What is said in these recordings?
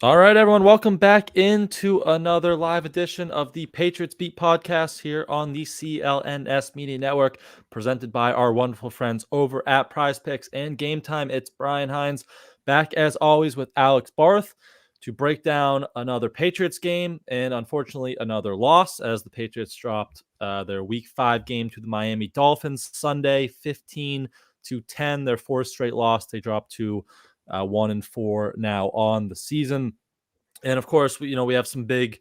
All right, everyone, welcome back into another live edition of the Patriots Beat podcast here on the CLNS Media Network, presented by our wonderful friends over at Prize Picks and Game Time. It's Brian Hines back as always with Alex Barth to break down another Patriots game and unfortunately another loss as the Patriots dropped their Week 5 game to the Miami Dolphins Sunday, 15-10. Their fourth straight loss. They dropped to 1-4 now on the season. And of course, we have some big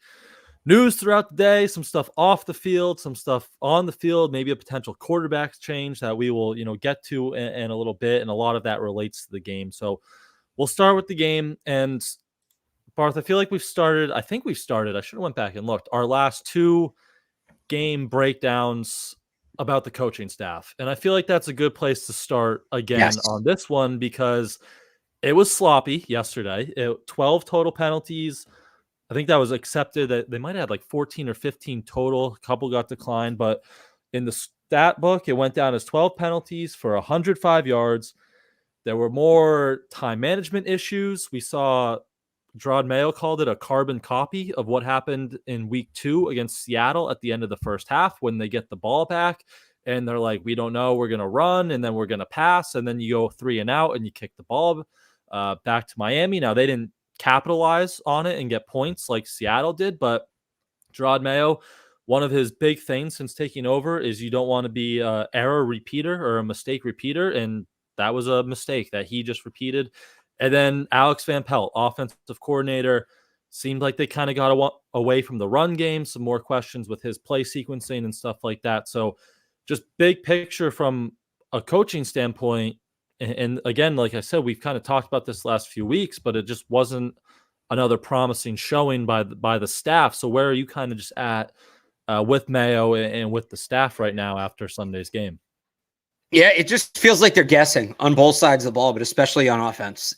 news throughout the day, some stuff off the field, some stuff on the field, maybe a potential quarterback change that we will, get to in a little bit. And a lot of that relates to the game. So we'll start with the game. And Barth, I feel like I think we've started, I should have went back and looked, our last two game breakdowns about the coaching staff. And I feel like that's a good place to start again Yes. on this one because it was sloppy yesterday. 12 total penalties. I think that was accepted. That they might have had like 14 or 15 total. A couple got declined, but in the stat book, it went down as 12 penalties for 105 yards. There were more time management issues. We saw Drake Maye called it a carbon copy of what happened in week 2 against Seattle at the end of the first half when they get the ball back and they're like, we don't know, we're going to run and then we're going to pass. And then you go 3 and out and you kick the ball back to Miami. Now, they didn't capitalize on it and get points like Seattle did, but Drake Maye, one of his big things since taking over is you don't want to be an error repeater or a mistake repeater. And that was a mistake that he just repeated. And then Alex Van Pelt, offensive coordinator, seemed like they kind of got away from the run game. Some more questions with his play sequencing and stuff like that. So just big picture from a coaching standpoint. And again, like I said, we've kind of talked about this last few weeks, but it just wasn't another promising showing by the staff. So where are you kind of just at with Mayo and with the staff right now after Sunday's game? Yeah, it just feels like they're guessing on both sides of the ball, but especially on offense.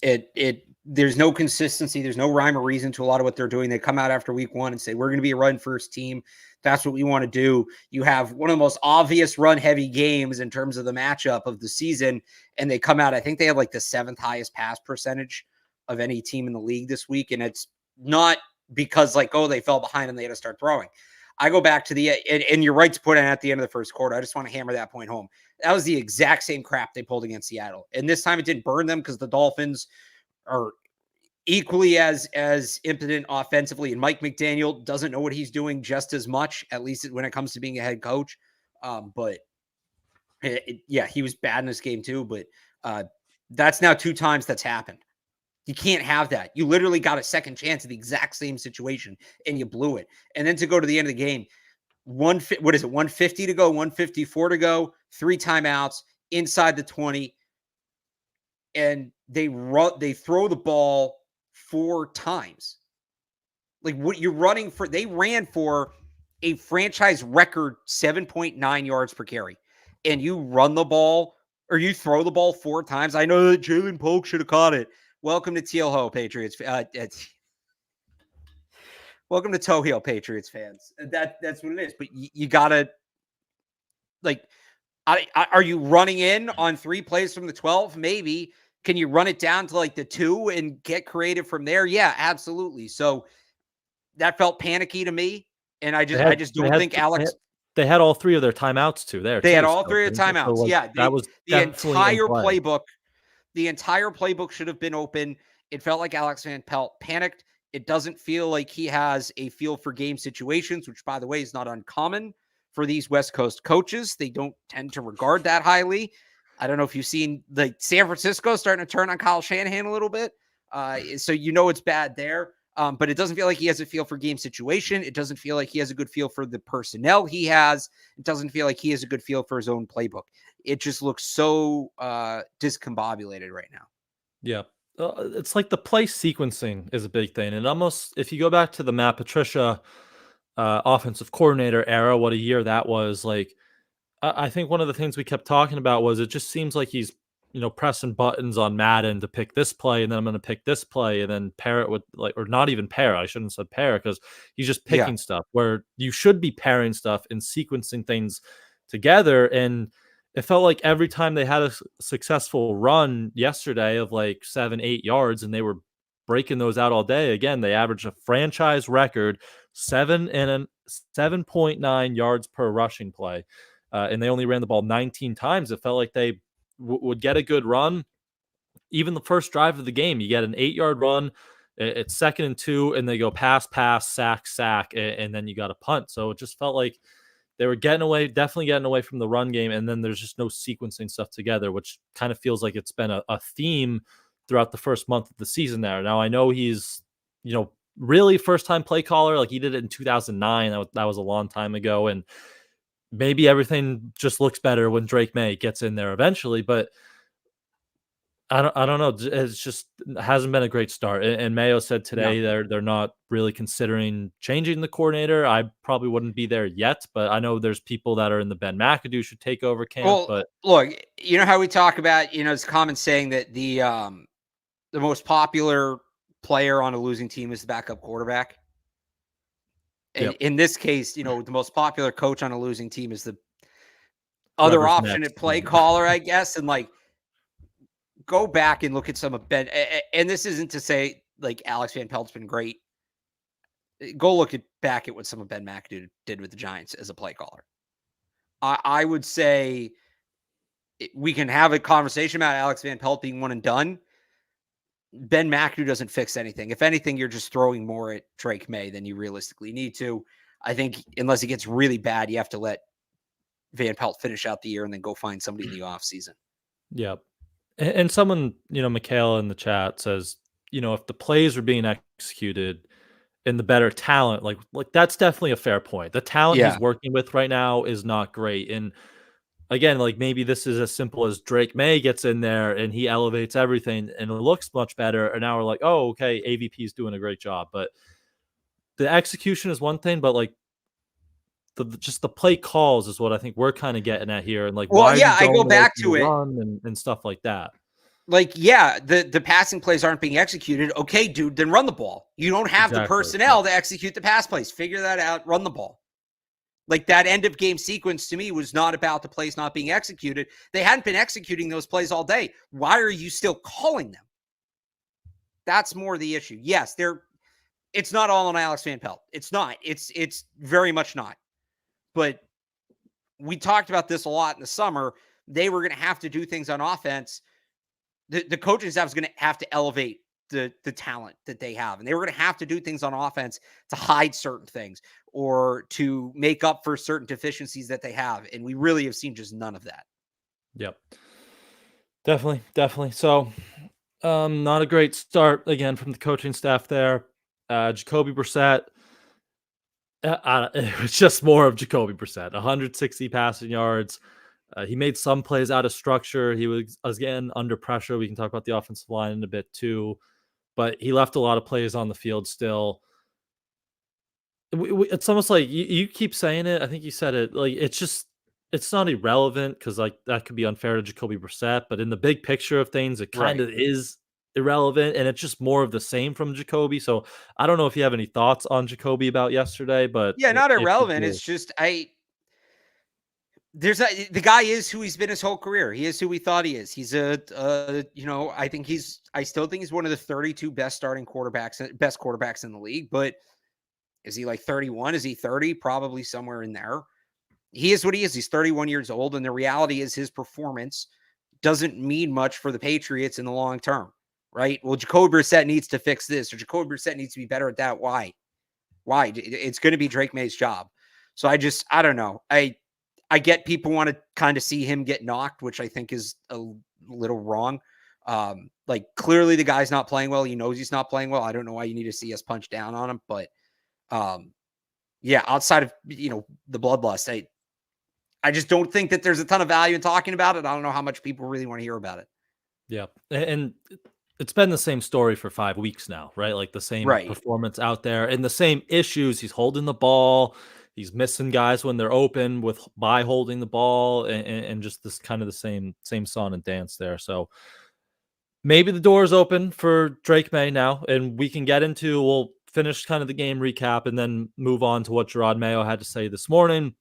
There's no consistency. There's no rhyme or reason to a lot of what they're doing. They come out after week 1 and say, we're going to be a run first team. That's what we want to do. You have one of the most obvious run heavy games in terms of the matchup of the season. And they come out, I think they have like the 7th highest pass percentage of any team in the league this week. And it's not because like, oh, they fell behind and they had to start throwing. I go back to and you're right to put it at the end of the first quarter. I just want to hammer that point home. That was the exact same crap they pulled against Seattle. And this time it didn't burn them because the Dolphins are equally as impotent offensively. And Mike McDaniel doesn't know what he's doing just as much, at least when it comes to being a head coach. But he was bad in this game too. But that's now 2 times that's happened. You can't have that. You literally got a second chance at the exact same situation and you blew it. And then to go to the end of the game, 150 to go, 154 to go, 3 timeouts inside the 20, and they throw the ball 4 times. Like what you're running for, they ran for a franchise record 7.9 yards per carry, and you run the ball or you throw the ball 4 times. I know that Jalen Polk should have caught it. Welcome to Teal Ho, Patriots. Welcome to Toe Heel, Patriots fans. That's what it is. But you gotta like, are you running in on 3 plays from the 12? Maybe. Can you run it down to like the 2 and get creative from there? Yeah, absolutely. So that felt panicky to me, and I just don't think Alex. They had all 3 of their timeouts too. They had all 3 of the timeouts. So Yeah, that was the definitely in play. the entire playbook should have been open. It felt like Alex Van Pelt panicked. It doesn't feel like he has a feel for game situations, which, by the way, is not uncommon for these West Coast coaches. They don't tend to regard that highly. I don't know if you've seen the San Francisco starting to turn on Kyle Shanahan a little bit. So it's bad there. But it doesn't feel like he has a feel for game situation. It doesn't feel like he has a good feel for the personnel he has. It doesn't feel like he has a good feel for his own playbook. It just looks so discombobulated right now. Yeah. It's like the play sequencing is a big thing. And almost, if you go back to the Matt Patricia offensive coordinator era, what a year that was, like, I think one of the things we kept talking about was it just seems like he's, pressing buttons on Madden to pick this play, and then I'm going to pick this play, and then pair it with or not even pair. I shouldn't have said pair because he's just picking stuff where you should be pairing stuff and sequencing things together. And it felt like every time they had a successful run yesterday of like 7-8 yards and they were breaking those out all day. Again, they averaged a franchise record 7.9 yards per rushing play. And they only ran the ball 19 times. It felt like they would get a good run. Even the first drive of the game, you get an 8-yard run. It's 2nd and 2, and they go pass, sack, and then you got a punt. So it just felt like they were definitely getting away from the run game, and then there's just no sequencing stuff together, which kind of feels like it's been a theme throughout the first month of the season there. Now, I know he's, really first-time play caller. Like, he did it in 2009. That was a long time ago, and maybe everything just looks better when Drake Maye gets in there eventually, but I don't know. It's just hasn't been a great start. And Mayo said today they're not really considering changing the coordinator. I probably wouldn't be there yet, but I know there's people that are in the Ben McAdoo should take over camp. Well, but look, you know how we talk about, it's common saying that the most popular player on a losing team is the backup quarterback. And in this case, the most popular coach on a losing team is the other option at play caller, I guess. And like, go back and look at some of Ben, and this isn't to say like Alex Van Pelt's been great. Go look back at what some of Ben McAdoo did with the Giants as a play caller. I would say we can have a conversation about Alex Van Pelt being one and done. Ben McAdoo doesn't fix anything. If anything, you're just throwing more at Drake Maye than you realistically need to. I think unless it gets really bad, you have to let Van Pelt finish out the year and then go find somebody in the offseason. Yep. And someone, Michaela in the chat says, if the plays are being executed and the better talent, like that's definitely a fair point. The talent he's working with right now is not great. And again, like maybe this is as simple as Drake Maye gets in there and he elevates everything and it looks much better. And now we're like, oh, okay, AVP is doing a great job. But the execution is one thing, but like just the play calls is what I think we're kind of getting at here. And like, I go back to it and stuff like that. Like, the passing plays aren't being executed. Okay, dude, then run the ball. You don't have the personnel to execute the pass plays. Figure that out. Run the ball. Like that end of game sequence to me was not about the plays not being executed. They hadn't been executing those plays all day. Why are you still calling them? That's more the issue. Yes, it's not all on Alex Van Pelt. It's not. It's very much not. But we talked about this a lot in the summer. They were going to have to do things on offense. The coaching staff is going to have to elevate the talent that they have. And they were going to have to do things on offense to hide certain things or to make up for certain deficiencies that they have. And we really have seen just none of that. Yep. Definitely. So not a great start again from the coaching staff there. Jacoby Brissett. It was just more of Jacoby Brissett, 160 passing yards. He made some plays out of structure. He was, again, under pressure. We can talk about the offensive line in a bit too, but he left a lot of plays on the field still. It's almost like you keep saying it. I think you said it. Like it's not irrelevant because like that could be unfair to Jacoby Brissett, but in the big picture of things, it kind of is irrelevant, and it's just more of the same from Jacoby. So I don't know if you have any thoughts on Jacoby about yesterday, but not irrelevant. It's just the guy is who he's been his whole career. He is who we thought he is. He's I still think he's one of the 32 best quarterbacks in the league, but is he like 31? Is he 30? Probably somewhere in there. He is what he is. He's 31 years old. And the reality is his performance doesn't mean much for the Patriots in the long term, right? Well, Jacoby Brissett needs to fix this or Jacoby Brissett needs to be better at that. Why? It's going to be Drake Maye's job. So I don't know. I get people want to kind of see him get knocked, which I think is a little wrong. Like clearly the guy's not playing well. He knows he's not playing well. I don't know why you need to see us punch down on him, but outside of, the bloodlust, I just don't think that there's a ton of value in talking about it. I don't know how much people really want to hear about it. Yeah. And it's been the same story for 5 weeks now, right? Like the same performance out there and the same issues. He's holding the ball. He's missing guys when they're open by holding the ball and just this kind of the same song and dance there. So maybe the door is open for Drake Maye now, and we can we'll finish kind of the game recap and then move on to what Gerard Mayo had to say this morning.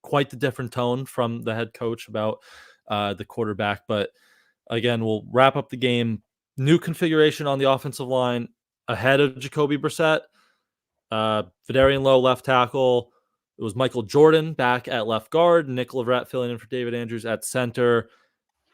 Quite the different tone from the head coach about the quarterback. But again, we'll wrap up the game new configuration on the offensive line ahead of Jacoby Brissett. Vidarian Lowe left tackle. It was Michael Jordan back at left guard, Nick Leverett filling in for David Andrews at center,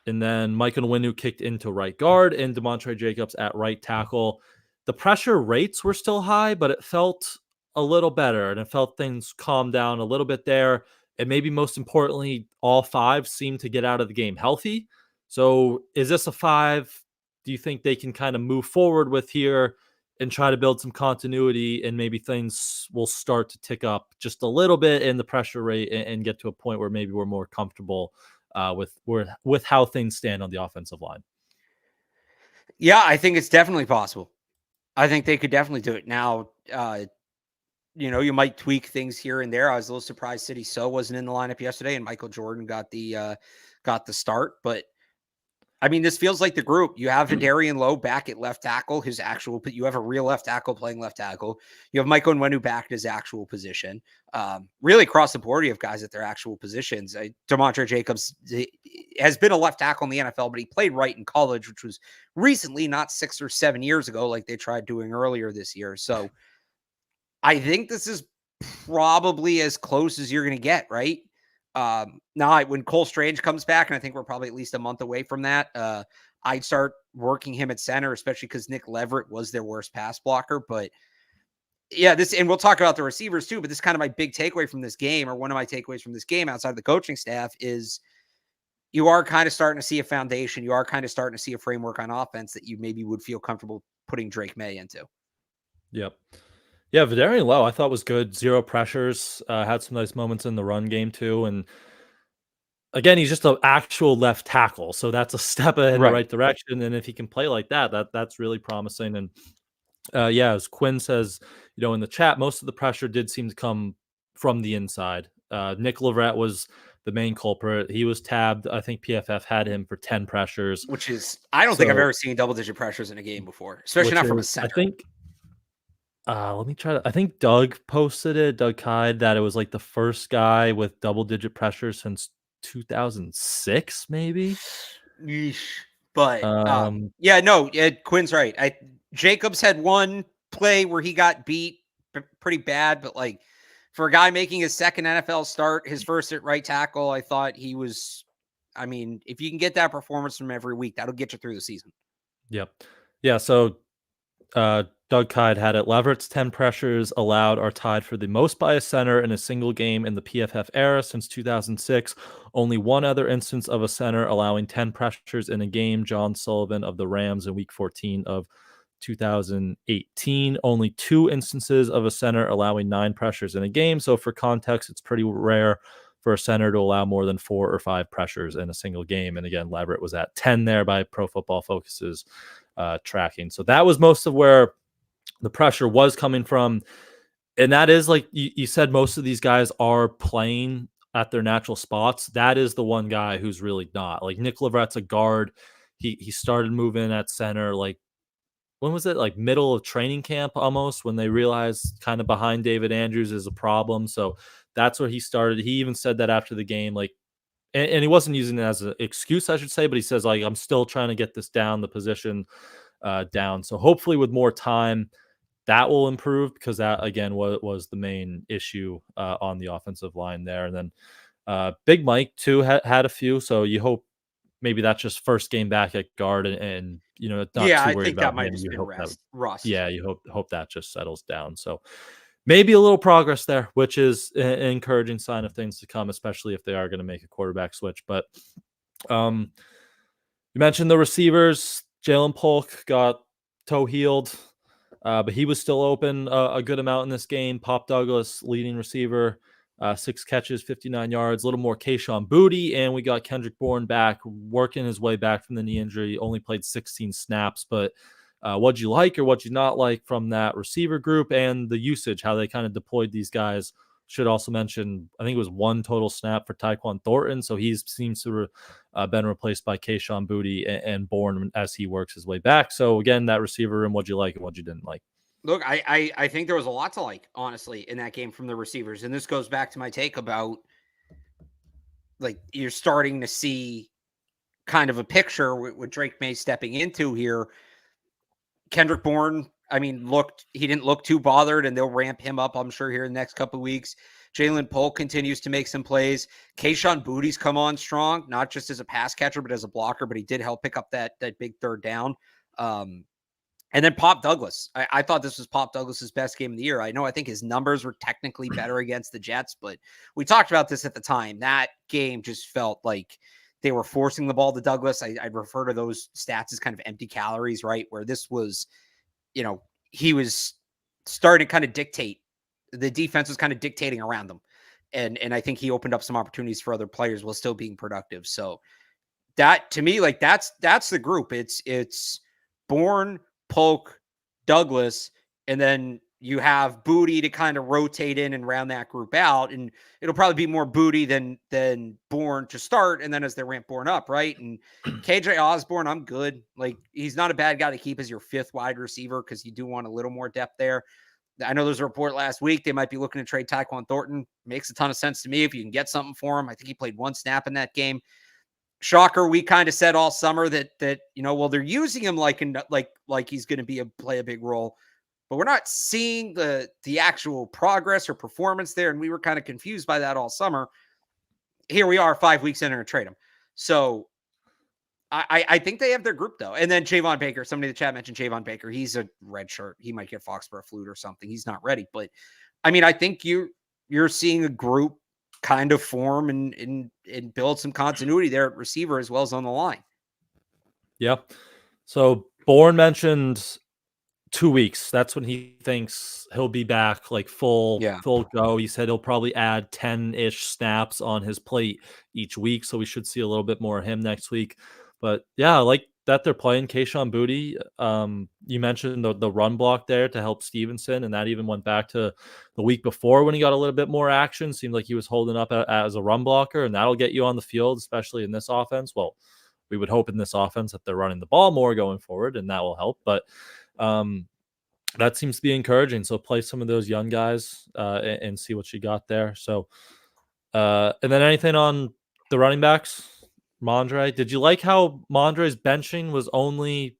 and then Mike Onwenu kicked into right guard and DeMontre Jacobs at right tackle. The pressure rates were still high, but it felt a little better, and it felt things calmed down a little bit there. And maybe most importantly, all five seemed to get out of the game healthy. So is this a 5? Do you think they can kind of move forward with here and try to build some continuity, and maybe things will start to tick up just a little bit in the pressure rate and get to a point where maybe we're more comfortable with how things stand on the offensive line? Yeah, I think it's definitely possible. I think they could definitely do it. Now, you might tweak things here and there. I was a little surprised City So wasn't in the lineup yesterday, and Michael Jordan got the start. But I mean, this feels like the group. You have Vidarian Lowe back at left tackle, you have a real left tackle playing left tackle. You have Michael Onwenu back at his actual position. Really across the board, you have guys at their actual positions. DeMontre Jacobs has been a left tackle in the NFL, but he played right in college, which was recently, not 6 or 7 years ago, like they tried doing earlier this year. So I think this is probably as close as you're going to get, right? Now, when Cole Strange comes back, and I think we're probably at least a month away from that, I'd start working him at center, especially because Nick Leverett was their worst pass blocker. But yeah, and we'll talk about the receivers too, but this is kind of my big takeaway from this game, or one of my takeaways from this game outside of the coaching staff, is you are kind of starting to see a foundation. You are kind of starting to see a framework on offense that you maybe would feel comfortable putting Drake Maye into. Yep. Yeah, Vidarian Lowe I thought was good. 0 pressures. Had some nice moments in the run game too. And again, he's just an actual left tackle, so that's a step in the right direction. And if he can play like that's really promising. And yeah, as Quinn says, in the chat, most of the pressure did seem to come from the inside. Nick Leverett was the main culprit. He was tabbed. I think PFF had him for 10 pressures, which is I don't think I've ever seen double-digit pressures in a game before, especially not from a center. I think. Let me try to. I think Doug posted it. Doug Kyde, that it was like the first guy with double-digit pressure since 2006, maybe. Yeesh. But Quinn's right. Jacobs had one play where he got beat pretty bad, but like for a guy making his second NFL start, his first at right tackle, I thought he was. I mean, if you can get that performance from every week, that'll get you through the season. Yep. Yeah. So Doug Kyde had it. Leverett's 10 pressures allowed are tied for the most by a center in a single game in the PFF era since 2006. Only one other instance of a center allowing 10 pressures in a game, John Sullivan of the Rams in Week 14 of 2018. Only 2 instances of a center allowing 9 pressures in a game. So for context, it's pretty rare for a center to allow more than 4 or 5 pressures in a single game. And again, Leverett was at 10 there by Pro Football Focus's tracking. So that was most of where the pressure was coming from. And that is, like you said, most of these guys are playing at their natural spots. That is the one guy who's really not. Like Nick Leverett's a guard. He started moving at center, like, when was it? Like middle of training camp almost, when they realized kind of behind David Andrews is a problem. So that's where he started. He even said that after the game, like, and he wasn't using it as an excuse, I should say, but he says, like, I'm still trying to get this down, the position down. So hopefully with more time, that will improve, because that, again, was the main issue on the offensive line there. And then Big Mike, too, had a few. So you hope maybe that's just first game back at guard and not too worried about him. You hope rust. Yeah, you hope that just settles down. So maybe a little progress there, which is an encouraging sign of things to come, especially if they are going to make a quarterback switch. But you mentioned the receivers. Jalen Polk got toe healed, but he was still open a good amount in this game. Pop Douglas, leading receiver, 6 catches, 59 yards, a little more Kayshon Boutte, and we got Kendrick Bourne back, working his way back from the knee injury. Only played 16 snaps, but what'd you like or what'd you not like from that receiver group, and the usage, how they kind of deployed these guys? Should also mention, I think it was 1 total snap for Tyquan Thornton, so he seems to have been replaced by Kayshon Boutte and Bourne as he works his way back. So again, that receiver room, what'd you like and what you didn't like? Look, I think there was a lot to like, honestly, in that game from the receivers. And this goes back to my take about, like, you're starting to see kind of a picture with Drake Maye stepping into here. Kendrick Bourne, I mean, he didn't look too bothered, and they'll ramp him up, I'm sure, here in the next couple of weeks. Jalen Polk continues to make some plays. Kayshon Boutte's come on strong, not just as a pass catcher, but as a blocker, but he did help pick up that big third down. And then Pop Douglas. I thought this was Pop Douglas's best game of the year. I think his numbers were technically better against the Jets, but we talked about this at the time. That game just felt like they were forcing the ball to Douglas. I'd refer to those stats as kind of empty calories, right? Where this was, he was starting to kind of dictate. The defense was kind of dictating around them. And I think he opened up some opportunities for other players while still being productive. So that, to me, like that's the group. It's Bourne, Polk, Douglas, and then you have Boutte to kind of rotate in and round that group out. And it'll probably be more Boutte than Bourne to start. And then as they ramp Bourne up, right? And KJ Osborne, I'm good. Like, he's not a bad guy to keep as your fifth wide receiver because you do want a little more depth there. I know there's a report last week they might be looking to trade Tyquan Thornton. Makes a ton of sense to me if you can get something for him. I think he played one snap in that game. Shocker, we kind of said all summer that well, they're using him like he's going to play a big role, but we're not seeing the actual progress or performance there, and we were kind of confused by that all summer. Here we are 5 weeks in and trade him. So I think they have their group, though. And then Javon Baker, somebody in the chat mentioned Javon Baker. He's a red shirt. He might get Foxboro flu or something. He's not ready. But, I mean, I think you're seeing a group kind of form and build some continuity there at receiver as well as on the line. Yeah. So Bourne mentioned 2 weeks. That's when he thinks he'll be back, like full go. He said he'll probably add 10-ish snaps on his plate each week. So we should see a little bit more of him next week. But yeah, I like that they're playing Kayshon Boutte. You mentioned the run block there to help Stevenson, and that even went back to the week before when he got a little bit more action. Seemed like he was holding up as a run blocker, and that'll get you on the field, especially in this offense. Well, we would hope in this offense that they're running the ball more going forward, and that will help. But that seems to be encouraging. So play some of those young guys and see what you got there. So, and then anything on the running backs? Mondre, did you like how Mondre's benching was only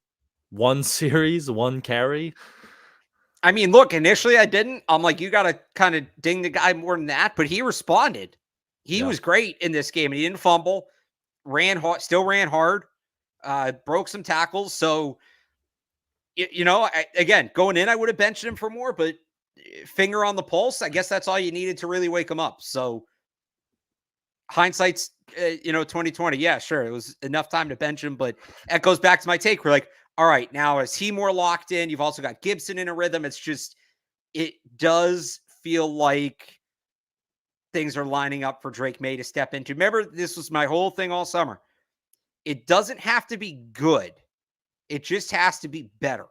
one series, one carry? I mean, look, initially I didn't. I'm like, you got to kind of ding the guy more than that, but he responded. He was great in this game, and he didn't fumble, still ran hard, broke some tackles. So, again, going in, I would have benched him for more, but finger on the pulse, I guess that's all you needed to really wake him up. So hindsight's, 2020. Yeah, sure. It was enough time to bench him, but that goes back to my take. We're like, all right, now is he more locked in? You've also got Gibson in a rhythm. It's just, it does feel like things are lining up for Drake Maye to step into. Remember, this was my whole thing all summer. It doesn't have to be good. It just has to be better.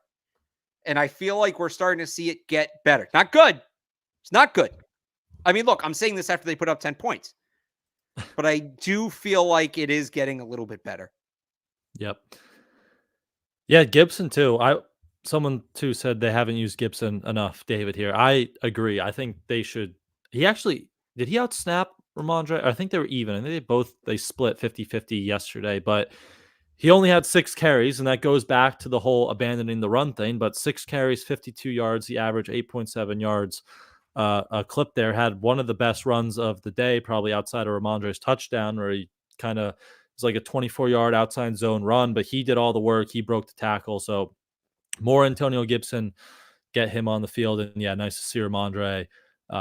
And I feel like we're starting to see it get better. Not good. It's not good. I mean, look, I'm saying this after they put up 10 points. But I do feel like it is getting a little bit better. Yep. Yeah, Gibson too. Someone too said they haven't used Gibson enough, David here. I agree. I think they should. Did he outsnap Ramondre? I think they were even. I think they split 50-50 yesterday, but he only had 6 carries, and that goes back to the whole abandoning the run thing. But 6 carries, 52 yards. He averaged 8.7 yards a clip there. Had one of the best runs of the day, probably outside of Ramondre's touchdown, where he kind of was like a 24-yard outside zone run, but he did all the work. He broke the tackle. So more Antonio Gibson, get him on the field. And yeah, nice to see Ramondre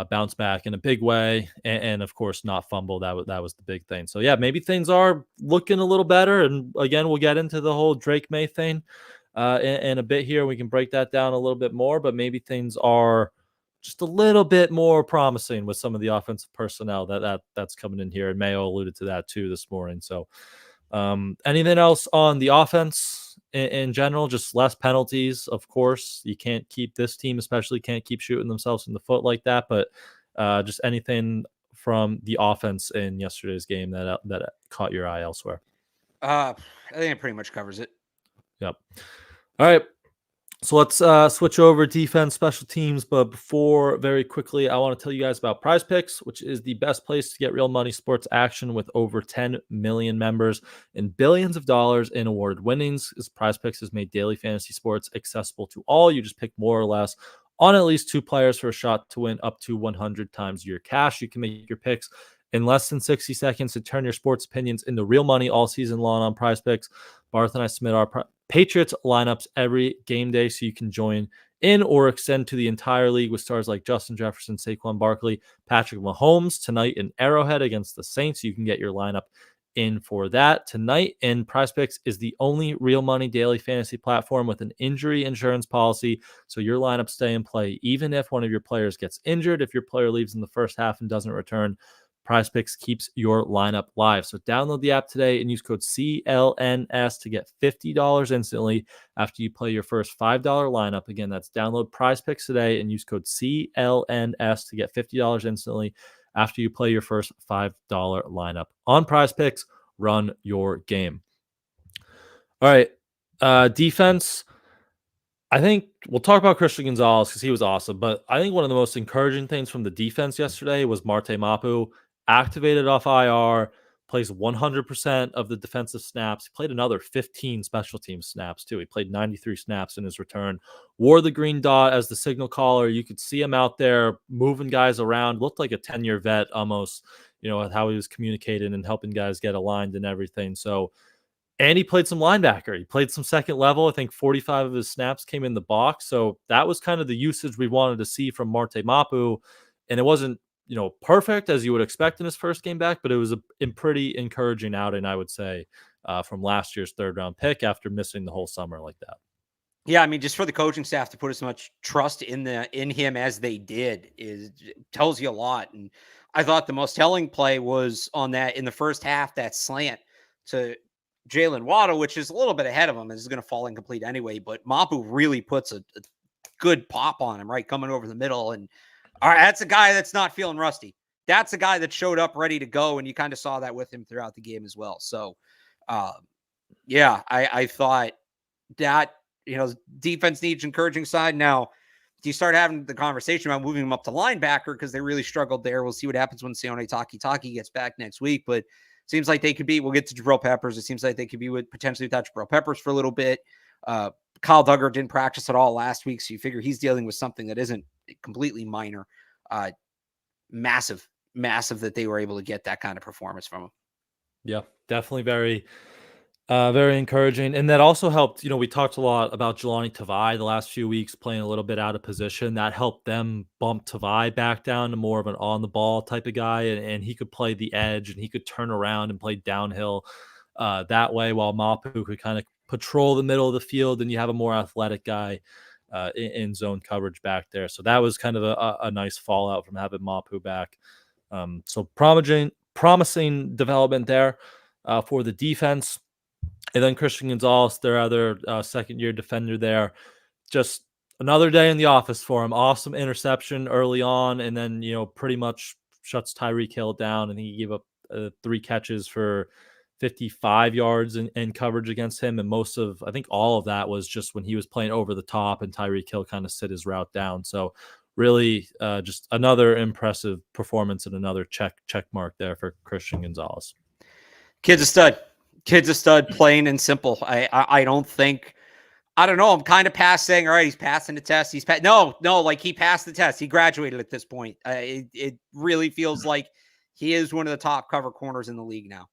bounce back in a big way, and of course not fumble. That was the big thing. So yeah, maybe things are looking a little better. And again, we'll get into the whole Drake Maye thing in a bit here. We can break that down a little bit more, but maybe things are just a little bit more promising with some of the offensive personnel that's coming in here. And Mayo alluded to that too this morning. So anything else on the offense in general? Just less penalties, of course. You can't keep this team, especially can't keep shooting themselves in the foot like that. But just anything from the offense in yesterday's game that caught your eye elsewhere? I think it pretty much covers it. Yep. All right. So let's switch over defense, special teams. But before, very quickly, I want to tell you guys about Prize Picks, which is the best place to get real money sports action with over 10 million members and billions of dollars in award winnings. As Prize Picks has made daily fantasy sports accessible to all. You just pick more or less on at least 2 players for a shot to win up to 100 times your cash. You can make your picks in less than 60 seconds to turn your sports opinions into real money all season long on Prize Picks. Barth and I submit our Patriots lineups every game day so you can join in or extend to the entire league with stars like Justin Jefferson, Saquon Barkley, Patrick Mahomes tonight in Arrowhead against the Saints. You can get your lineup in for that tonight. And Prize Picks is the only real money daily fantasy platform with an injury insurance policy, so your lineups stay in play even if one of your players gets injured. If your player leaves in the first half and doesn't return, Prize Picks keeps your lineup live. So download the app today and use code CLNS to get $50 instantly after you play your first $5 lineup. Again, that's download Prize Picks today and use code CLNS to get $50 instantly after you play your first $5 lineup. On Prize Picks, run your game. All right, defense. I think we'll talk about Christian Gonzalez because he was awesome, but I think one of the most encouraging things from the defense yesterday was Marte Mapu, activated off IR, plays 100% of the defensive snaps. He played another 15 special team snaps too. He played 93 snaps in his return, wore the green dot as the signal caller. You could see him out there moving guys around, looked like a 10-year vet almost, with how he was communicating and helping guys get aligned and everything. So, and he played some linebacker. He played some second level. I think 45 of his snaps came in the box. So that was kind of the usage we wanted to see from Marte Mapu. And it wasn't, perfect as you would expect in his first game back, but it was a pretty encouraging outing, I would say, from last year's 3rd round pick after missing the whole summer like that. Yeah, I mean, just for the coaching staff to put as much trust in him as they did tells you a lot. And I thought the most telling play was on that in the first half, that slant to Jalen Waddle, which is a little bit ahead of him. Is going to fall incomplete anyway, but Mapu really puts a good pop on him, right, coming over the middle. And all right, that's a guy that's not feeling rusty. That's a guy that showed up ready to go, and you kind of saw that with him throughout the game as well. So, yeah, I thought that, defense needs encouraging side. Now, do you start having the conversation about moving him up to linebacker because they really struggled there? We'll see what happens when Sione Takitaki gets back next week, but it seems like they could be, we'll get to Jabrill Peppers. It seems like they could be potentially without Jabrill Peppers for a little bit. Kyle Duggar didn't practice at all last week, so you figure he's dealing with something that isn't completely minor. Massive that they were able to get that kind of performance from him. Yeah, definitely very encouraging. And that also helped, we talked a lot about Jelani Tavai the last few weeks playing a little bit out of position. That helped them bump Tavai back down to more of an on-the-ball type of guy, and he could play the edge, and he could turn around and play downhill that way, while Mapu could kind of patrol the middle of the field, and you have a more athletic guy in zone coverage back there. So that was kind of a nice fallout from having Mapu back. So promising development there for the defense. And then Christian Gonzalez, their other second-year defender there, just another day in the office for him. Awesome interception early on, and then, pretty much shuts Tyreek Hill down, and he gave up 3 catches for 55 yards in coverage against him. And I think all of that was just when he was playing over the top and Tyreek Hill kind of sit his route down. So really just another impressive performance and another check mark there for Christian Gonzalez. Kid's a stud, plain and simple. I don't know. I'm kind of past saying, all right, he's passing the test. No, like he passed the test. He graduated at this point. It really feels like he is one of the top cover corners in the league now.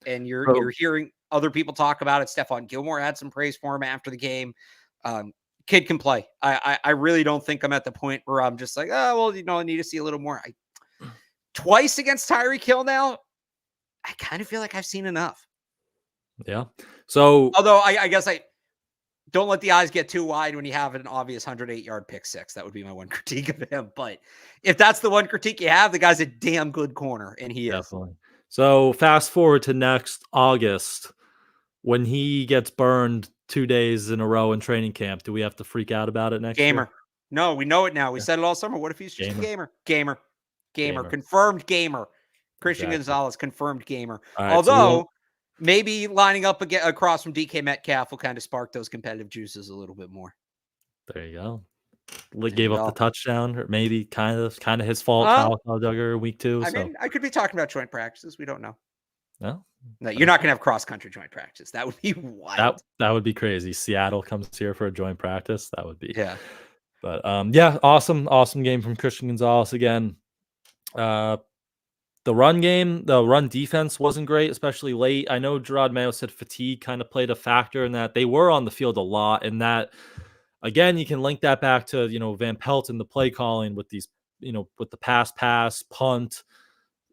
And you're hearing other people talk about it. Stephon Gilmore had some praise for him after the game. Kid can play. I really don't think I'm at the point where I'm just like, oh, well, I need to see a little more. Twice against Tyreek Hill now, I kind of feel like I've seen enough. Yeah. So, although I guess I don't let the eyes get too wide when you have an obvious 108-yard pick six. That would be my one critique of him. But if that's the one critique you have, the guy's a damn good corner, and he definitely is. So fast forward to next August when he gets burned 2 days in a row in training camp. Do we have to freak out about it next year? No, we know it now. We said it all summer. What if he's just a gamer? Gamer. Confirmed gamer. Christian Gonzalez, confirmed gamer. Right, although maybe lining up across from DK Metcalf will kind of spark those competitive juices a little bit more. There you go. Gave up the touchdown, or maybe kind of his fault. Kyle Duggar week 2. I so mean, I could be talking about joint practices. We don't know. No, you're not gonna have cross country joint practice. That would be wild. That would be crazy. Seattle comes here for a joint practice. That would be But yeah, awesome game from Christian Gonzalez again. The run game, the run defense wasn't great, especially late. I know Drake Maye said fatigue kind of played a factor in that. They were on the field a lot, and that again, you can link that back to Van Pelt and the play calling with these, with the pass, punt,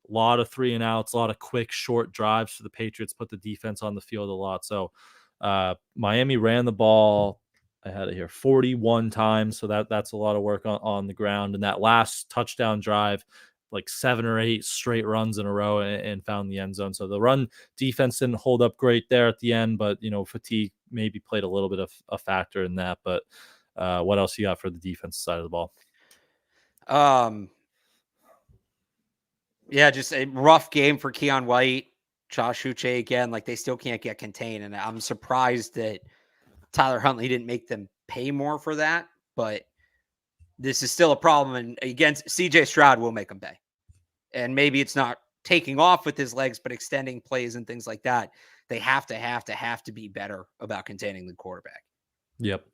a lot of 3 and outs, a lot of quick short drives for the Patriots, put the defense on the field a lot. So Miami ran the ball. I had it here 41 times, so that's a lot of work on the ground. And that last touchdown drive, like 7 or 8 straight runs in a row and found the end zone. So the run defense didn't hold up great there at the end, but fatigue maybe played a little bit of a factor in that. But what else you got for the defense side of the ball? Yeah, just a rough game for Keon White, Josh Uche again. Like, they still can't get contained, and I'm surprised that Tyler Huntley didn't make them pay more for that. But this is still a problem, and against CJ Stroud will make them pay. And maybe it's not taking off with his legs, but extending plays and things like that. They have to be better about containing the quarterback. Yep.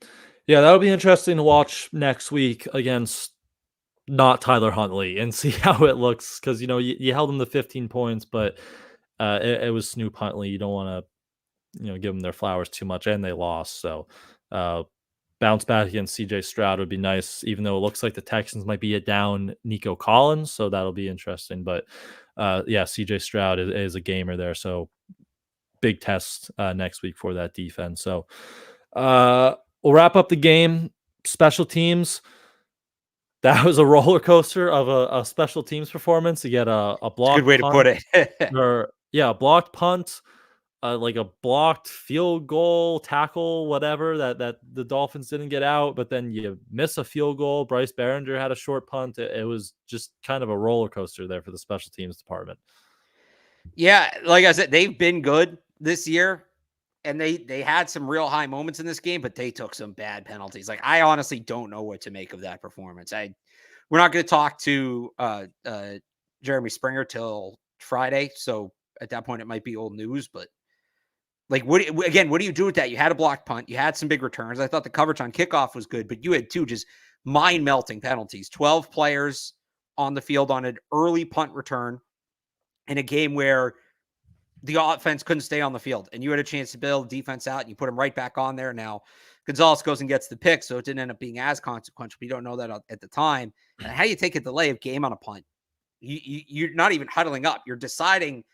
Yeah, that'll be interesting to watch next week against not Tyler Huntley and see how it looks, because you held them to 15 points, but it was Snoop Huntley. You don't want to give them their flowers too much, and they lost. So bounce back against CJ Stroud would be nice, even though it looks like the Texans might be down Nico Collins, so that'll be interesting. But yeah, CJ Stroud is a gamer there, so big test next week for that defense. So we'll wrap up the game. Special teams. That was a roller coaster of a special teams performance. You get a blocked good way to put it. a blocked punt, like a blocked field goal, tackle, whatever, that the Dolphins didn't get out, but then you miss a field goal. Bryce Behringer had a short punt. It was just kind of a roller coaster there for the special teams department. Yeah, like I said, they've been good this year. And they had some real high moments in this game, but they took some bad penalties. Like, I honestly don't know what to make of that performance. We're not going to talk to Jeremy Springer till Friday, so at that point it might be old news. But like, what do you do with that? You had a blocked punt, you had some big returns. I thought the coverage on kickoff was good, but you had 2 just mind-melting penalties. 12 players on the field on an early punt return in a game where the offense couldn't stay on the field, and you had a chance to build defense out, and you put him right back on there. Now, Gonzalez goes and gets the pick, so it didn't end up being as consequential. We don't know that at the time. And how do you take a delay of game on a punt? You're not even huddling up. You're deciding,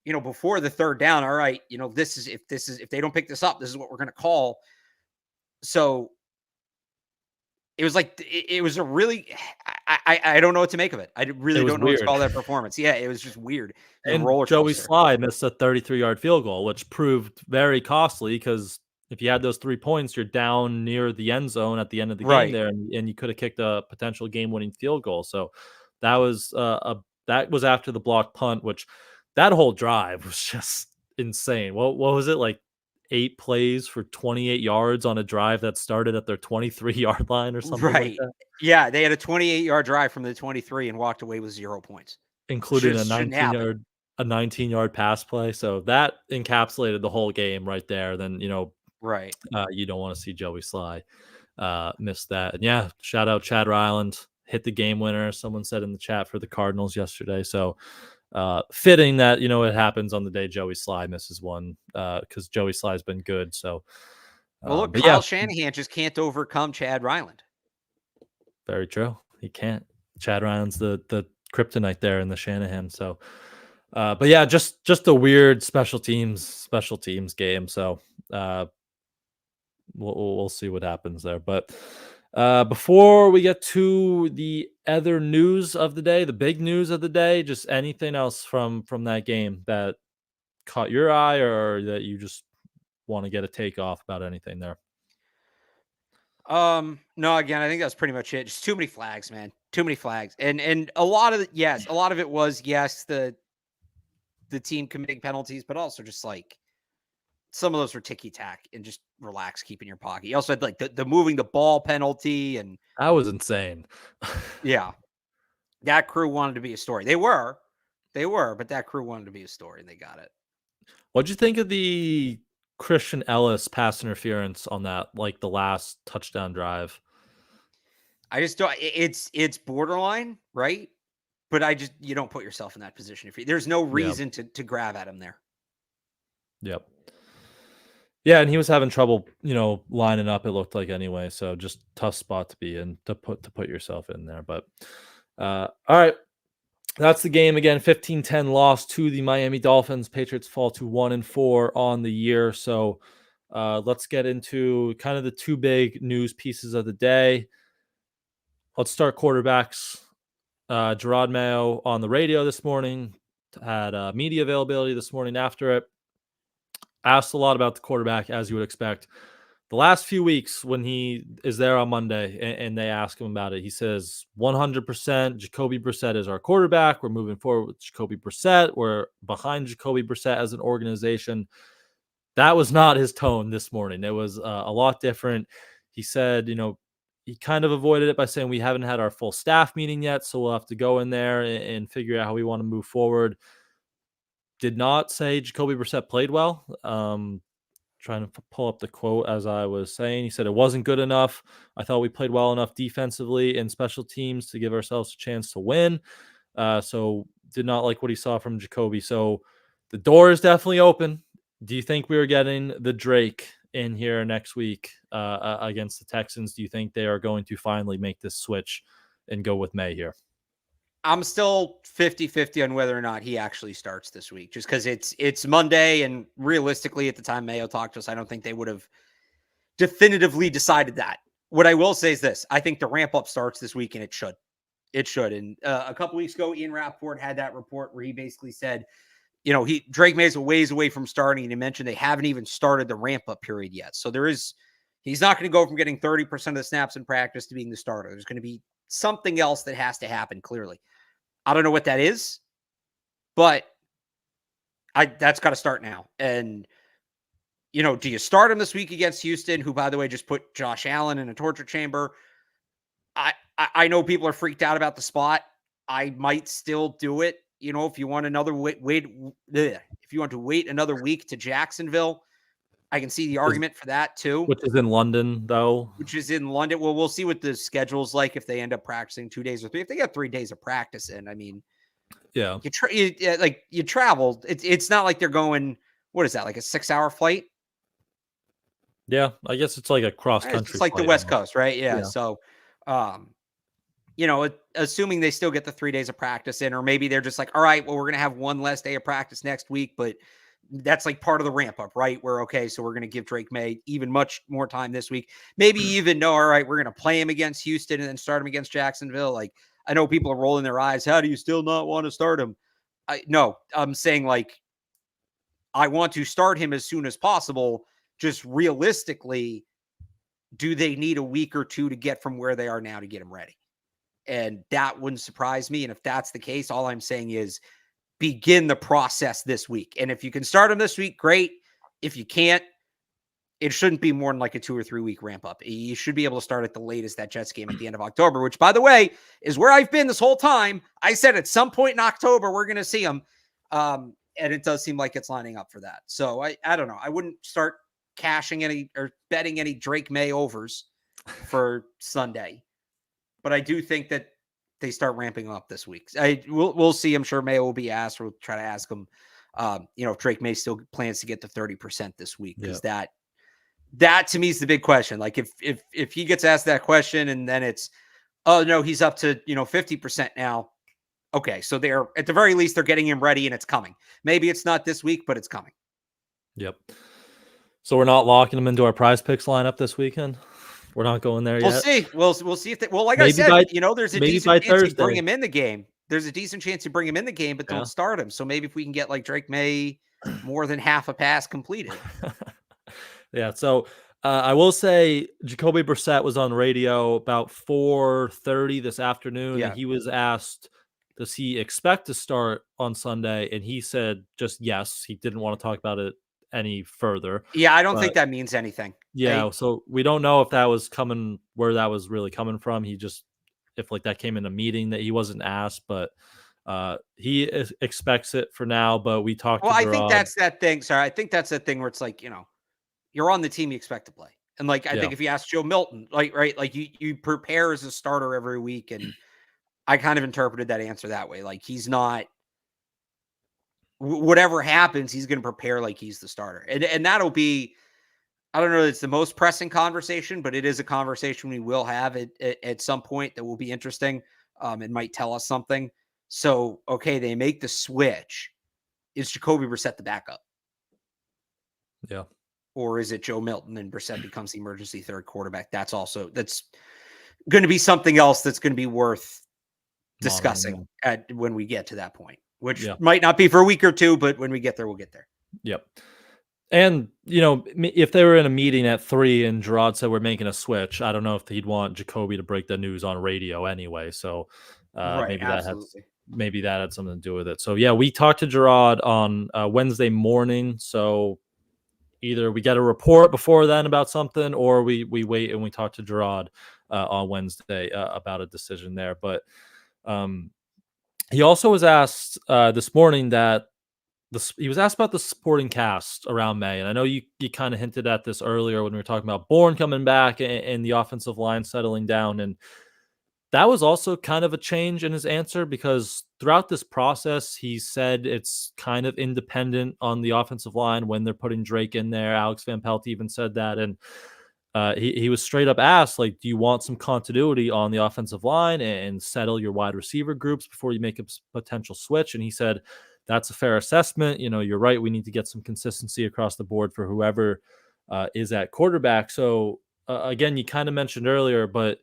before the third down. All right, if they don't pick this up, this is what we're going to call. So it was like, it was a really, I don't know what to make of it. I really don't know what to call that performance. Yeah, it was just weird. And Joey Sly missed a 33-yard field goal, which proved very costly, because if you had those 3 points, you're down near the end zone at the end of the game there, and you could have kicked a potential game-winning field goal. So that was after the blocked punt, which that whole drive was just insane. What was it, like 8 plays for 28 yards on a drive that started at their 23-yard line or something like that? Yeah, they had a 28-yard drive from the 23 and walked away with 0 points, including a 19-yard pass play. So that encapsulated the whole game right there. Then you don't want to see Joey Sly miss that. And yeah, shout out Chad Ryland, hit the game winner, someone said in the chat, for the Cardinals yesterday. So fitting that it happens on the day Joey Sly misses one, because Joey Sly's been good. So look, Kyle Shanahan just can't overcome Chad Ryland. Very true. He can't. Chad Ryland's the kryptonite there in the Shanahan. So but yeah, just a weird special teams game. So we'll see what happens there. But before we get to the other news of the day, the big news of the day, just anything else from that game that caught your eye, or that you just want to get a take off about anything there? No, again, I think that's pretty much it. Just too many flags, man. Too many flags. And a lot of it, it was, the team committing penalties, but also just like some of those were ticky-tack and just relax, keep in your pocket. You also had like the moving the ball penalty, and That was insane. yeah, that crew wanted to be a story. They were, but that crew wanted to be a story, and they got it. What'd you think of the Christian Ellis pass interference on that, like the last touchdown drive? I just don't. It's borderline, right? But you don't put yourself in that position if there's no reason to grab at him there. Yep. Yeah, and he was having trouble, lining up. It looked like anyway. So just tough spot to be in to put yourself in there. But all right, that's the game again. 15-10 loss to the Miami Dolphins. Patriots fall to 1-4 on the year. So let's get into kind of the two big news pieces of the day. Let's start quarterbacks. Gerard Mayo on the radio this morning had media availability this morning after it. Asked a lot about the quarterback, as you would expect. The last few weeks when he is there on Monday and they ask him about it, he says 100% Jacoby Brissett is our quarterback. We're moving forward with Jacoby Brissett. We're behind Jacoby Brissett as an organization. That was not his tone this morning. It was a lot different. He said, he kind of avoided it by saying we haven't had our full staff meeting yet, so we'll have to go in there and figure out how we want to move forward. Did not say Jacoby Brissett played well. Trying to pull up the quote as I was saying. He said it wasn't good enough. I thought we played well enough defensively and special teams to give ourselves a chance to win. So did not like what he saw from Jacoby. So the door is definitely open. Do you think we are getting the Drake in here next week against the Texans? Do you think they are going to finally make this switch and go with May here? I'm still 50-50 on whether or not he actually starts this week, just because it's Monday, and realistically, at the time Mayo talked to us, I don't think they would have definitively decided that. What I will say is this: I think the ramp up starts this week, and it should. It should. And a couple weeks ago, Ian Rappaport had that report where he basically said, Drake Maye is a ways away from starting, and he mentioned they haven't even started the ramp up period yet. So he's not going to go from getting 30% of the snaps in practice to being the starter. There's going to be something else that has to happen, clearly. I don't know what that is, but that's got to start now. And, do you start him this week against Houston, who, by the way, just put Josh Allen in a torture chamber? I know people are freaked out about the spot. I might still do it. If you want another if you want to wait another week to Jacksonville, I can see the argument for that too. Which is in London, though. Well, we'll see what the schedule's like if they end up practicing 2 days or 3. If they got 3 days of practice in, I mean, yeah, you travel. It's not like they're going. What is that? Like a 6-hour flight? Yeah, I guess it's like a cross country. It's like the West Coast, right? Yeah. So, assuming they still get the 3 days of practice in, or maybe they're just like, all right, well, we're going to have one less day of practice next week, but that's like part of the ramp up, right? So we're going to give Drake Maye even much more time this week. Maybe even know, all right, we're going to play him against Houston and then start him against Jacksonville. Like, I know people are rolling their eyes. How do you still not want to start him? No, I'm saying I want to start him as soon as possible. Just realistically, do they need a week or two to get from where they are now to get him ready? And that wouldn't surprise me. And if that's the case, all I'm saying is begin the process this week. And if you can start him this week, great. If you can't, it shouldn't be more than like a 2 or 3 week ramp up. You should be able to start at the latest that Jets game at the end of October, which, by the way, is where I've been this whole time. I said at some point in October, we're going to see him. And it does seem like it's lining up for that. So I don't know. I wouldn't start cashing any or betting any Drake Maye overs for Sunday. But I do think that they start ramping up this week. We'll see. I'm sure Mayo will be asked, or we'll try to ask him, if Drake Maye still plans to get to 30% this week, because that to me is the big question. Like if he gets asked that question and then it's, oh no, he's up to 50% now. Okay, so they're at the very least they're getting him ready and it's coming. Maybe it's not this week, but it's coming. Yep. So we're not locking him into our Prize Picks lineup this weekend. We're not going there yet. We'll see if like maybe I said, there's a decent chance you bring him in the game. There's a decent chance you bring him in the game, but don't start him. So maybe if we can get like Drake Maye more than half a pass completed. Yeah. So I will say Jacoby Brissett was on radio about 4:30 this afternoon. Yeah. And he was asked, does he expect to start on Sunday? And he said just yes. He didn't want to talk about it any further. Yeah, I don't But think that means anything. yeah, so we don't know if that was coming, where that was really coming from. He just, if like that came in a meeting that he wasn't asked, but he expects it for now. But we talked Well, to I think Gerard. that's that thing. Sorry, I think that's that thing where it's like, you're on the team you expect to play. And like I Yeah, think if you ask Joe Milton, like right, like you prepare as a starter every week, and I kind of interpreted that answer that way. Like he's not whatever happens, he's going to prepare like he's the starter, and that'll be. I don't know. It's the most pressing conversation, but it is a conversation we will have at some point that will be interesting. It might tell us something. So okay, they make the switch. Is Jacoby Brissett the backup? yeah. Or is it Joe Milton and Brissett becomes the emergency third quarterback? That's going to be something else that's going to be worth discussing when we get to that point, which might not be for a week or two, but when we get there, we'll get there. Yep. And, if they were in a meeting at 3 and Gerard said we're making a switch, I don't know if he'd want Jacoby to break the news on radio anyway. So Right, maybe absolutely. that had something to do with it. So yeah, we talked to Gerard on Wednesday morning. So either we get a report before then about something, or we wait and we talk to Gerard on Wednesday about a decision there. But he also was asked this morning that he was asked about the supporting cast around May. And I know you kind of hinted at this earlier when we were talking about Bourne coming back and the offensive line settling down. And that was also kind of a change in his answer, because throughout this process, he said it's kind of independent on the offensive line when they're putting Drake in there. Alex Van Pelt even said that. And he was straight up asked, like, do you want some continuity on the offensive line and settle your wide receiver groups before you make a potential switch? And he said, that's a fair assessment. You're right. We need to get some consistency across the board for whoever is at quarterback. So again, you kind of mentioned earlier, but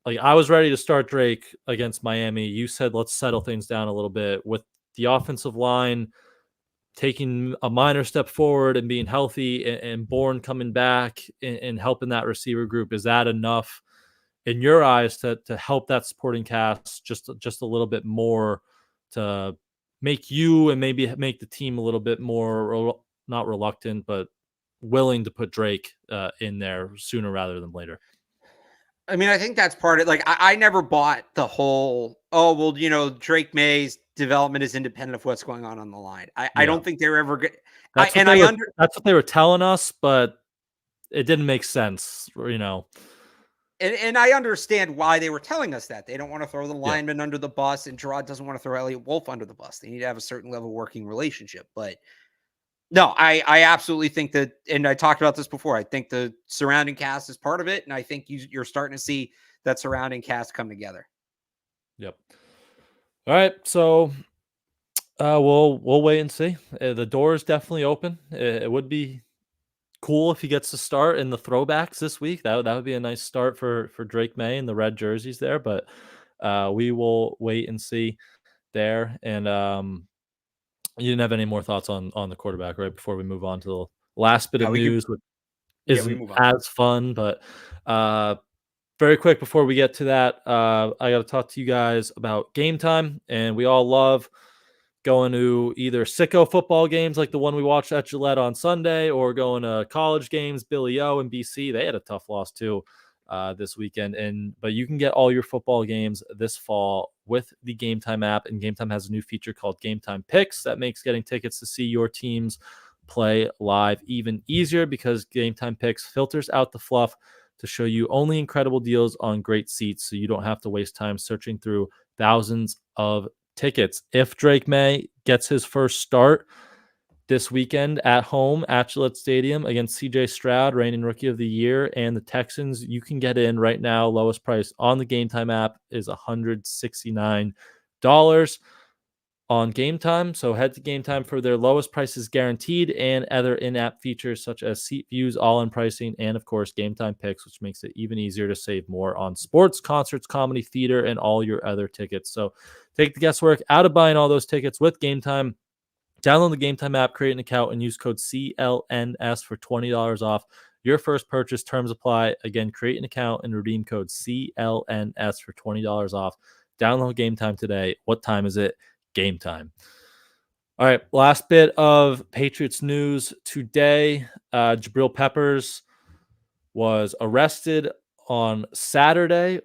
like I was ready to start Drake against Miami. You said, let's settle things down a little bit with the offensive line taking a minor step forward and being healthy, and Bourne coming back and helping that receiver group. Is that enough in your eyes to help that supporting cast just a little bit more, to make you and maybe make the team a little bit more, not reluctant, but willing to put Drake in there sooner rather than later? I mean, I think that's part of like, I never bought the whole, oh, well, Drake Maye's development is independent of what's going on the line. I don't think they're ever good. That's what they were telling us, but it didn't make sense, And I understand why they were telling us that. They don't want to throw the lineman under the bus, and Gerard doesn't want to throw Elliott Wolf under the bus. They need to have a certain level of working relationship. But no, I absolutely think that, and I talked about this before, I think the surrounding cast is part of it, and I think you're starting to see that surrounding cast come together. Yep. All right, so we'll wait and see. The door is definitely open. It would be cool if he gets to start in the throwbacks this week. That would be a nice start for Drake Maye and the red jerseys there. But we will wait and see there. And you didn't have any more thoughts on the quarterback, right? Before we move on to the last bit of news, which isn't as fun, but very quick before we get to that, I got to talk to you guys about Game Time. And we all love going to either sicko football games like the one we watched at Gillette on Sunday, or going to college games. Billy O and BC, they had a tough loss too this weekend. But you can get all your football games this fall with the Game Time app, and Game Time has a new feature called Game Time Picks that makes getting tickets to see your teams play live even easier, because Game Time Picks filters out the fluff to show you only incredible deals on great seats, so you don't have to waste time searching through thousands of tickets. If Drake Maye gets his first start this weekend at home at Gillette Stadium against CJ Stroud, reigning Rookie of the Year, and the Texans, you can get in right now. Lowest price on the Game Time app is $169 on Game Time. So head to Game Time for their lowest prices guaranteed, and other in-app features such as seat views, all-in pricing, and of course Game Time Picks, which makes it even easier to save more on sports, concerts, comedy, theater, and all your other tickets. So take the guesswork out of buying all those tickets with Game Time. Download the Game Time app, create an account, and use code CLNS for $20 off your first purchase. Terms apply. Again, create an account and redeem code CLNS for $20 off. Download Game Time today. What time is it? Game Time. All right, last bit of Patriots news today. Jabrill Peppers was arrested on Saturday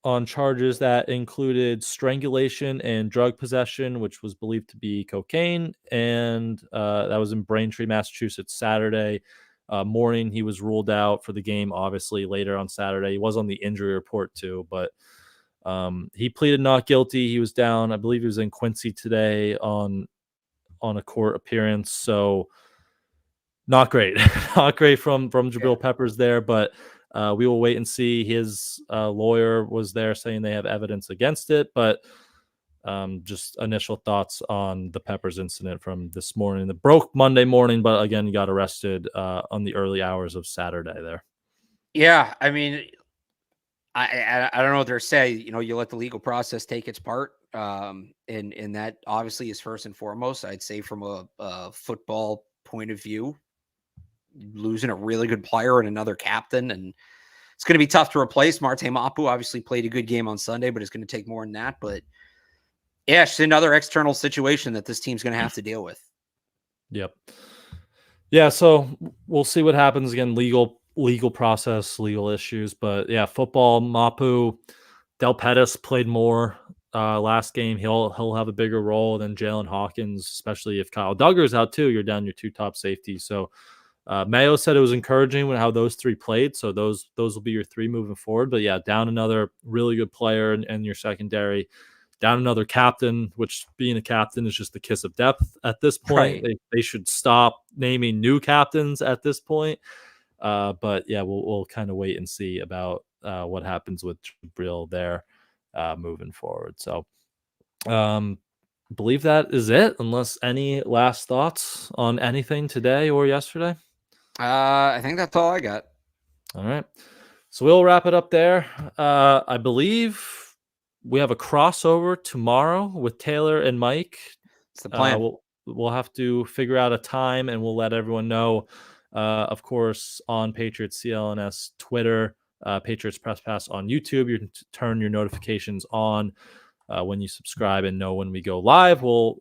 on charges that included strangulation and drug possession, which was believed to be cocaine. And that was in Braintree, Massachusetts, Saturday morning. He was ruled out for the game, obviously, later on Saturday. He was on the injury report, too, but he pleaded not guilty. He was down. I believe he was in Quincy today on a court appearance. So not great. Not great from Jabrill Peppers there, but we will wait and see. His lawyer was there saying they have evidence against it, but just initial thoughts on the Peppers incident from this morning. It broke Monday morning, but again, he got arrested on the early hours of Saturday there. Yeah, I mean, I don't know what they're saying. You know, you let the legal process take its part, and that obviously is first and foremost. I'd say from a football point of view, losing a really good player and another captain, and it's going to be tough to replace. Marte Mapu obviously played a good game on Sunday, but it's going to take more than that. But yeah, it's another external situation that this team's going to have to deal with. Yep. Yeah, so we'll see what happens again. Legal process, legal issues, but yeah, football. Mapu, Del Pettis played more last game. He'll have a bigger role than Jalen Hawkins, especially if Kyle Duggar's out too. You're down your two top safeties. So Mayo said it was encouraging with how those three played. So those will be your three moving forward. But yeah, down another really good player in your secondary. Down another captain, which being a captain is just the kiss of death at this point. Right. They should stop naming new captains at this point. But yeah, we'll kind of wait and see about what happens with Jabrill there moving forward. So believe that is it, unless any last thoughts on anything today or yesterday. I think that's all I got. All right. So we'll wrap it up there. I believe we have a crossover tomorrow with Tayler and Mike. It's the plan. We'll have to figure out a time, and we'll let everyone know. Of course, on Patriots CLNS Twitter, Patriots Press Pass on YouTube. You can turn your notifications on when you subscribe and know when we go live. We'll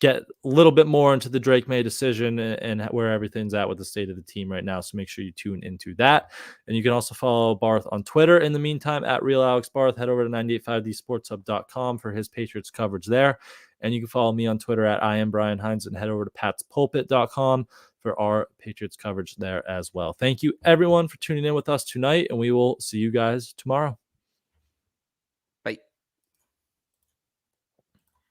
get a little bit more into the Drake Maye decision and where everything's at with the state of the team right now. So make sure you tune into that. And you can also follow Barth on Twitter. In the meantime, at RealAlexBarth, head over to 985thsportshub.com for his Patriots coverage there. And you can follow me on Twitter at I am Brian Hines and head over to patspulpit.com for our Patriots coverage there as well. Thank you, everyone, for tuning in with us tonight, and we will see you guys tomorrow.